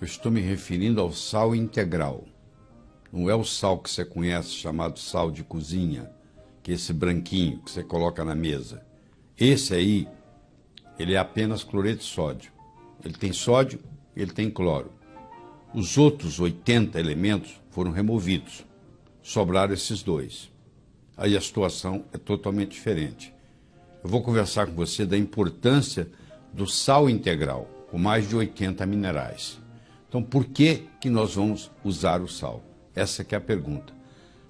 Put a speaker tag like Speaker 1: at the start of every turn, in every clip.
Speaker 1: Eu estou me referindo ao sal integral. Não é o sal que você conhece, chamado sal de cozinha, que é esse branquinho que você coloca na mesa. Esse aí, ele é apenas cloreto de sódio. Ele tem sódio e ele tem cloro. Os outros 80 elementos foram removidos. Sobraram esses dois. Aí a situação é totalmente diferente. Eu vou conversar com você da importância do sal integral, com mais de 80 minerais. Então, por que nós vamos usar o sal? Essa que é a pergunta.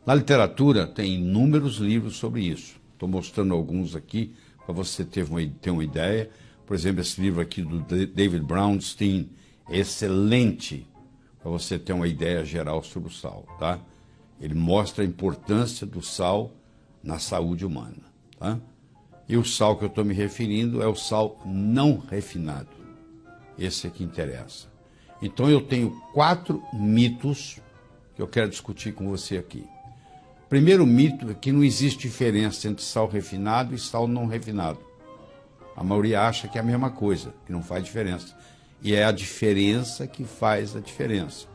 Speaker 1: Na literatura, tem inúmeros livros sobre isso. Estou mostrando alguns aqui para você ter uma ideia. Por exemplo, esse livro aqui do David Brownstein é excelente para você ter uma ideia geral sobre o sal, tá? Ele mostra a importância do sal na saúde humana, tá? E o sal que eu estou me referindo é o sal não refinado. Esse é que interessa. Então eu tenho 4 mitos que eu quero discutir com você aqui. Primeiro mito é que não existe diferença entre sal refinado e sal não refinado. A maioria acha que é a mesma coisa, que não faz diferença. E é a diferença que faz a diferença.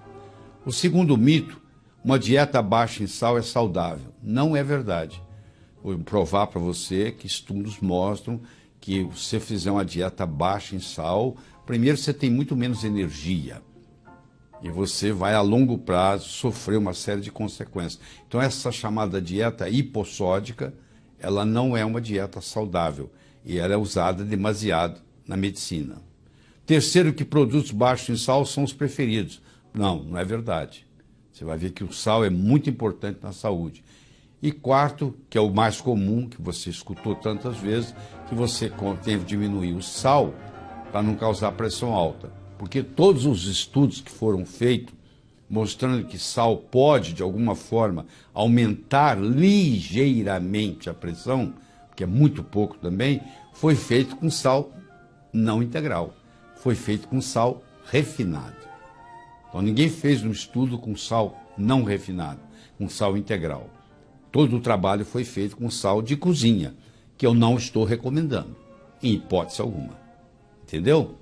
Speaker 1: O segundo mito, uma dieta baixa em sal é saudável. Não é verdade. Vou provar para você que estudos mostram que se você fizer uma dieta baixa em sal, primeiro você tem muito menos energia. E você vai a longo prazo sofrer uma série de consequências. Então essa chamada dieta hipossódica, ela não é uma dieta saudável. E ela é usada demasiado na medicina. Terceiro, que produtos baixos em sal são os preferidos. Não é verdade. Você vai ver que o sal é muito importante na saúde. E quarto, que é o mais comum, que você escutou tantas vezes, que você tem que diminuir o sal para não causar pressão alta. Porque todos os estudos que foram feitos, mostrando que sal pode, de alguma forma, aumentar ligeiramente a pressão, que é muito pouco também, foi feito com sal não integral. Foi feito com sal refinado. Então ninguém fez um estudo com sal não refinado, com sal integral. Todo o trabalho foi feito com sal de cozinha, que eu não estou recomendando, em hipótese alguma. Entendeu?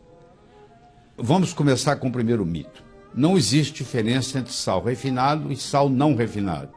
Speaker 1: Vamos começar com o primeiro mito. Não existe diferença entre sal refinado e sal não refinado.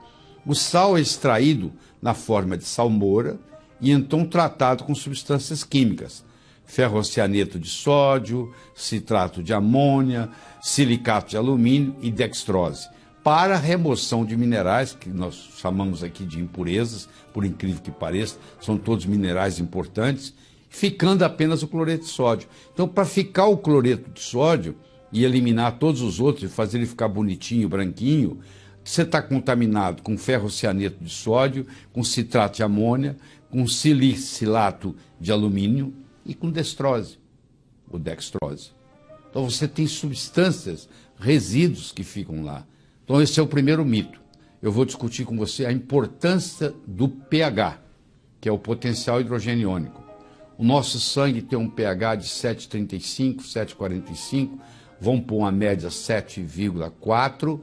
Speaker 1: O sal é extraído na forma de salmoura e então tratado com substâncias químicas, ferrocianeto de sódio, citrato de amônia, silicato de alumínio e dextrose, para a remoção de minerais, que nós chamamos aqui de impurezas, por incrível que pareça, são todos minerais importantes, ficando apenas o cloreto de sódio. Então, para ficar o cloreto de sódio e eliminar todos os outros e fazer ele ficar bonitinho, branquinho, você está contaminado com ferrocianeto de sódio, com citrato de amônia, com silicilato de alumínio e com dextrose, ou dextrose. Então você tem substâncias, resíduos que ficam lá. Então esse é o primeiro mito. Eu vou discutir com você a importância do pH, que é o potencial hidrogeniônico. O nosso sangue tem um pH de 7,35, 7,45, vamos pôr uma média 7,4,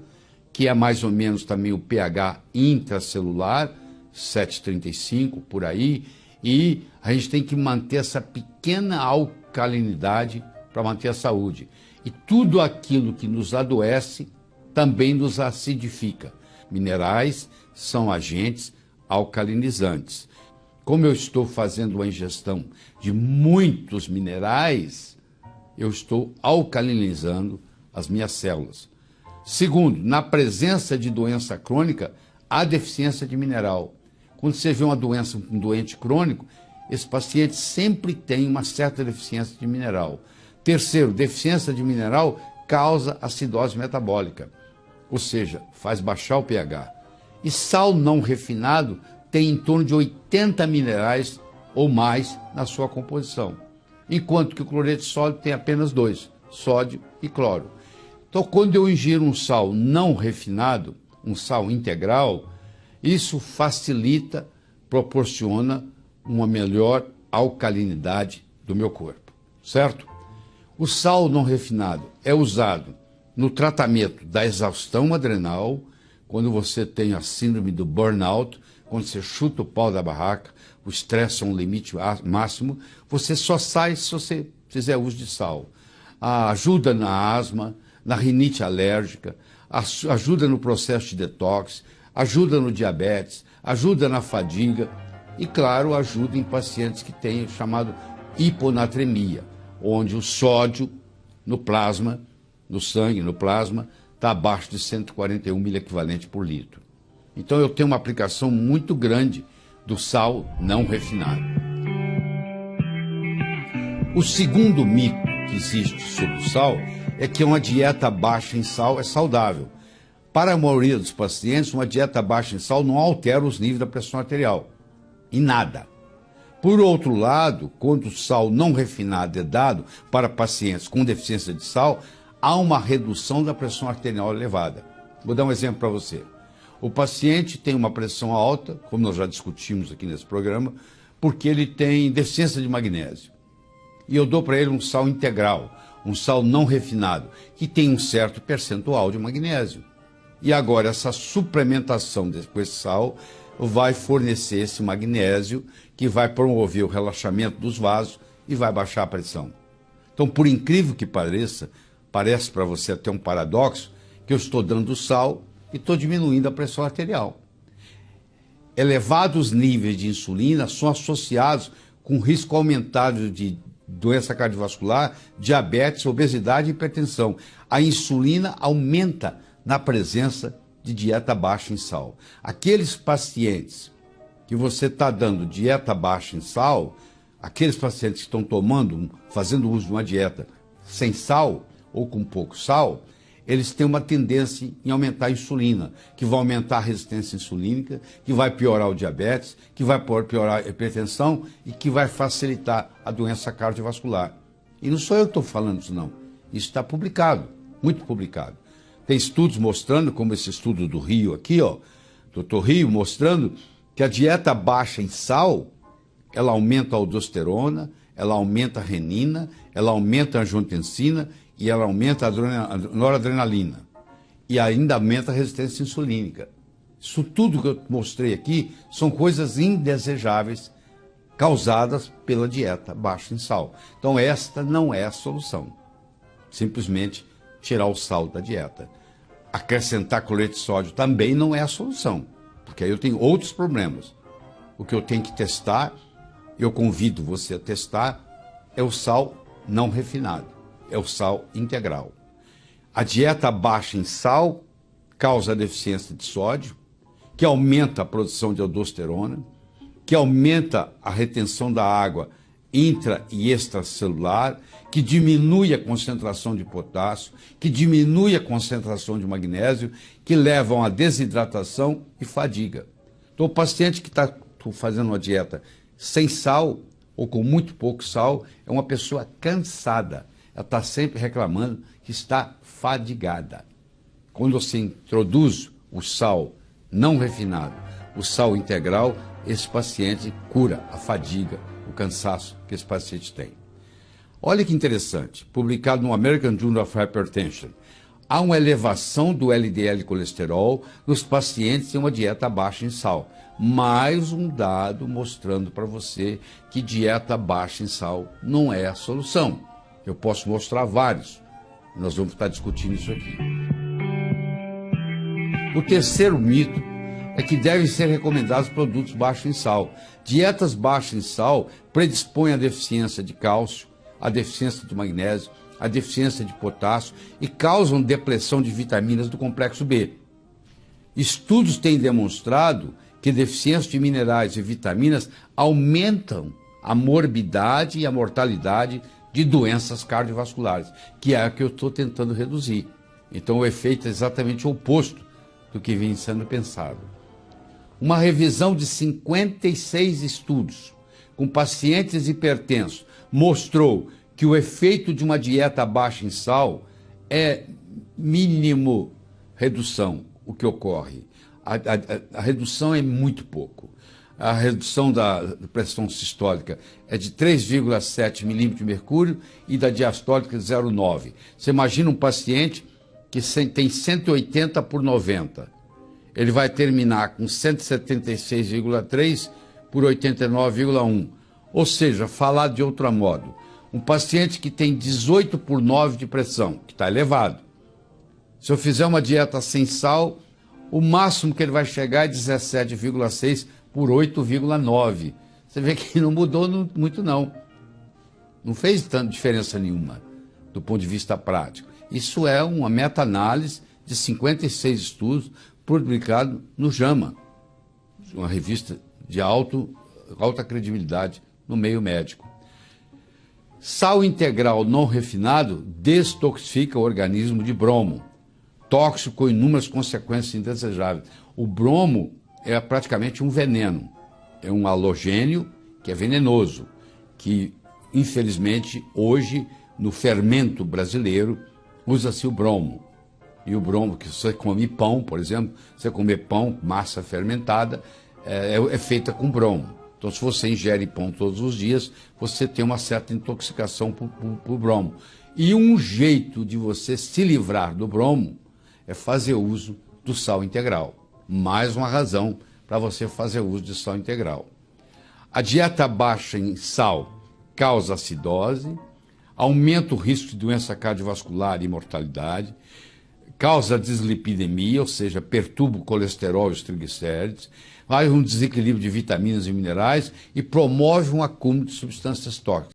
Speaker 1: que é mais ou menos também o pH intracelular, 7,35 por aí, e a gente tem que manter essa pequena alcalinidade para manter a saúde. E tudo aquilo que nos adoece também nos acidifica. Minerais são agentes alcalinizantes. Como eu estou fazendo uma ingestão de muitos minerais, eu estou alcalinizando as minhas células. Segundo, na presença de doença crônica, há deficiência de mineral. Quando você vê uma doença, um doente crônico, esse paciente sempre tem uma certa deficiência de mineral. Terceiro, deficiência de mineral causa acidose metabólica, ou seja, faz baixar o pH. E sal não refinado tem em torno de 80 minerais ou mais na sua composição, enquanto que o cloreto de sódio tem apenas 2, sódio e cloro. Então, quando eu ingiro um sal não refinado, um sal integral, isso facilita, proporciona uma melhor alcalinidade do meu corpo, certo? O sal não refinado é usado no tratamento da exaustão adrenal, quando você tem a síndrome do burnout, quando você chuta o pau da barraca, o estresse é um limite máximo, você só sai se você fizer uso de sal. Ajuda na asma, na rinite alérgica, ajuda no processo de detox, ajuda no diabetes, ajuda na fadiga e, claro, ajuda em pacientes que têm o chamado hiponatremia, onde o sódio no plasma, no sangue, no plasma, está abaixo de 141 miliequivalente por litro. Então eu tenho uma aplicação muito grande do sal não refinado. O segundo mito que existe sobre o sal é que uma dieta baixa em sal é saudável. Para a maioria dos pacientes, uma dieta baixa em sal não altera os níveis da pressão arterial, em nada. Por outro lado, quando o sal não refinado é dado para pacientes com deficiência de sal, há uma redução da pressão arterial elevada. Vou dar um exemplo para você. O paciente tem uma pressão alta, como nós já discutimos aqui nesse programa, porque ele tem deficiência de magnésio. E eu dou para ele um sal integral, um sal não refinado, que tem um certo percentual de magnésio. E agora essa suplementação com esse sal vai fornecer esse magnésio que vai promover o relaxamento dos vasos e vai baixar a pressão. Então, por incrível que pareça, parece para você até um paradoxo, que eu estou dando sal e estou diminuindo a pressão arterial. Elevados níveis de insulina são associados com risco aumentado de doença cardiovascular, diabetes, obesidade e hipertensão. A insulina aumenta na presença de dieta baixa em sal. Aqueles pacientes que você está dando dieta baixa em sal, aqueles pacientes que estão fazendo uso de uma dieta sem sal ou com pouco sal, eles têm uma tendência em aumentar a insulina, que vai aumentar a resistência insulínica, que vai piorar o diabetes, que vai piorar a hipertensão e que vai facilitar a doença cardiovascular. E não sou eu que estou falando isso, não. Isso está publicado, muito publicado. Tem estudos mostrando, como esse estudo do Rio aqui, ó, Dr. Rio, mostrando que a dieta baixa em sal, ela aumenta a aldosterona, ela aumenta a renina, ela aumenta a angiotensina e ela aumenta a noradrenalina. E ainda aumenta a resistência insulínica. Isso tudo que eu mostrei aqui são coisas indesejáveis causadas pela dieta baixa em sal. Então esta não é a solução. Simplesmente tirar o sal da dieta. Acrescentar cloreto de sódio também não é a solução, porque aí eu tenho outros problemas. O que eu tenho que testar, eu convido você a testar, é o sal não refinado, é o sal integral. A dieta baixa em sal causa deficiência de sódio, que aumenta a produção de aldosterona, que aumenta a retenção da água intra e extracelular, que diminui a concentração de potássio, que diminui a concentração de magnésio, que levam a desidratação e fadiga. Então, o paciente que está fazendo uma dieta sem sal ou com muito pouco sal é uma pessoa cansada. Ela está sempre reclamando que está fadigada. Quando você introduz o sal não refinado, o sal integral, esse paciente cura a fadiga, o cansaço que esse paciente tem. Olha que interessante, publicado no American Journal of Hypertension. Há uma elevação do LDL colesterol nos pacientes em uma dieta baixa em sal. Mais um dado mostrando para você que dieta baixa em sal não é a solução. Eu posso mostrar vários. Nós vamos estar discutindo isso aqui. O terceiro mito é que devem ser recomendados produtos baixos em sal. Dietas baixas em sal predispõem à deficiência de cálcio, à deficiência de magnésio, à deficiência de potássio e causam depressão de vitaminas do complexo B. Estudos têm demonstrado que deficiência de minerais e vitaminas aumentam a morbidade e a mortalidade de doenças cardiovasculares, que é a que eu estou tentando reduzir. Então o efeito é exatamente o oposto do que vem sendo pensado. Uma revisão de 56 estudos com pacientes hipertensos mostrou que o efeito de uma dieta baixa em sal é mínimo redução, o que ocorre. A redução é muito pouco. A redução da pressão sistólica é de 3,7 milímetros de mercúrio e da diastólica de 0,9. Você imagina um paciente que tem 180 por 90. Ele vai terminar com 176,3 por 89,1. Ou seja, falar de outro modo, um paciente que tem 18 por 9 de pressão, que está elevado, Se eu fizer uma dieta sem sal, o máximo que ele vai chegar é 17,6 por 8,9. Você vê que não mudou muito, não. Não fez tanta diferença nenhuma, do ponto de vista prático. Isso é uma meta-análise de 56 estudos publicados no JAMA, uma revista de alta credibilidade no meio médico. Sal integral não refinado destoxifica o organismo de bromo, tóxico com inúmeras consequências indesejáveis. O bromo é praticamente um veneno, é um halogênio que é venenoso, que infelizmente hoje no fermento brasileiro usa-se o bromo. E o bromo, que você come pão, por exemplo, você comer pão, massa fermentada, é feita com bromo. Então, se você ingere pão todos os dias, você tem uma certa intoxicação por bromo. E um jeito de você se livrar do bromo é fazer uso do sal integral. Mais uma razão para você fazer uso de sal integral. A dieta baixa em sal causa acidose, aumenta o risco de doença cardiovascular e mortalidade, causa dislipidemia, ou seja, perturba o colesterol e os triglicérides, faz um desequilíbrio de vitaminas e minerais e promove um acúmulo de substâncias tóxicas.